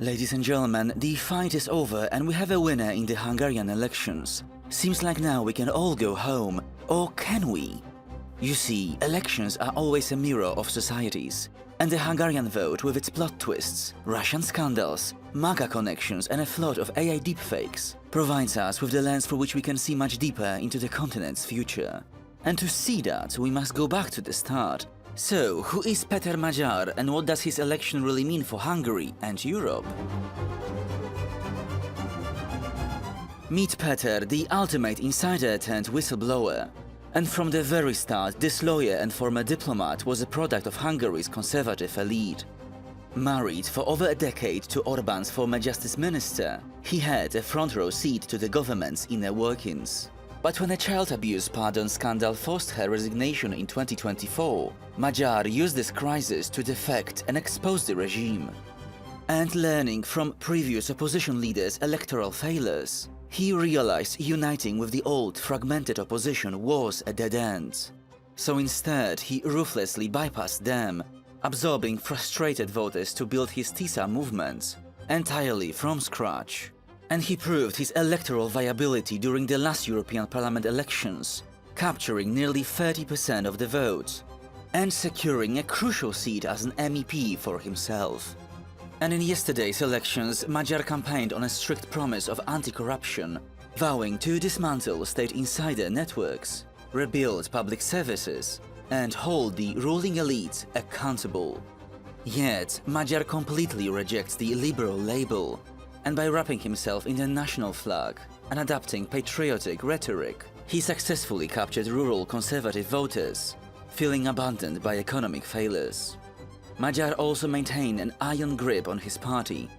Ladies and gentlemen, the fight is over and we have a winner in the Hungarian elections. Seems like now we can all go home. Or can we? You see, elections are always a mirror of societies. And the Hungarian vote, with its plot twists, Russian scandals, MAGA connections and a flood of AI deepfakes, provides us with the lens through which we can see much deeper into the continent's future. And to see that, we must go back to the start. So, who is Péter Magyar and what does his election really mean for Hungary and Europe? Meet Péter, the ultimate insider turned whistleblower. And from the very start, this lawyer and former diplomat was a product of Hungary's conservative elite. Married for over a decade to Orbán's former justice minister, he had a front row seat to the government's inner workings. But when a child abuse pardon scandal forced her resignation in 2024, Magyar used this crisis to defect and expose the regime. And learning from previous opposition leaders' electoral failures, he realized uniting with the old, fragmented opposition was a dead end. So instead, he ruthlessly bypassed them, absorbing frustrated voters to build his TISA movement, entirely from scratch. And he proved his electoral viability during the last European Parliament elections, capturing nearly 30% of the vote, and securing a crucial seat as an MEP for himself. And in yesterday's elections, Magyar campaigned on a strict promise of anti-corruption, vowing to dismantle state insider networks, rebuild public services, and hold the ruling elite accountable. Yet, Magyar completely rejects the liberal label, and by wrapping himself in the national flag and adapting patriotic rhetoric, he successfully captured rural conservative voters, feeling abandoned by economic failures. Magyar also maintained an iron grip on his party.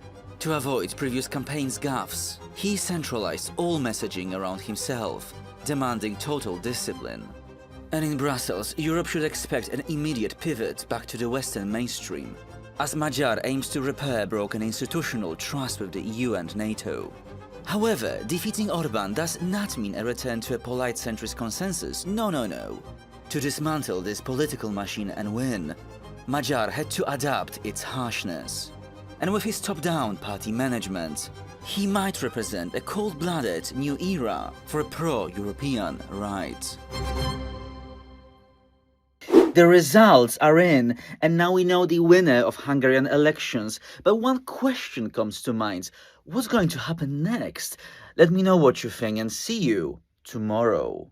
To avoid previous campaign's gaffes, he centralized all messaging around himself, demanding total discipline. And in Brussels, Europe should expect an immediate pivot back to the Western mainstream, as Magyar aims to repair broken institutional trust with the EU and NATO. However, defeating Orbán does not mean a return to a polite centrist consensus, no. To dismantle this political machine and win, Magyar had to adapt its harshness. And with his top-down party management, he might represent a cold-blooded new era for a pro-European right. The results are in, and now we know the winner of Hungarian elections. But one question comes to mind. What's going to happen next? Let me know what you think and see you tomorrow.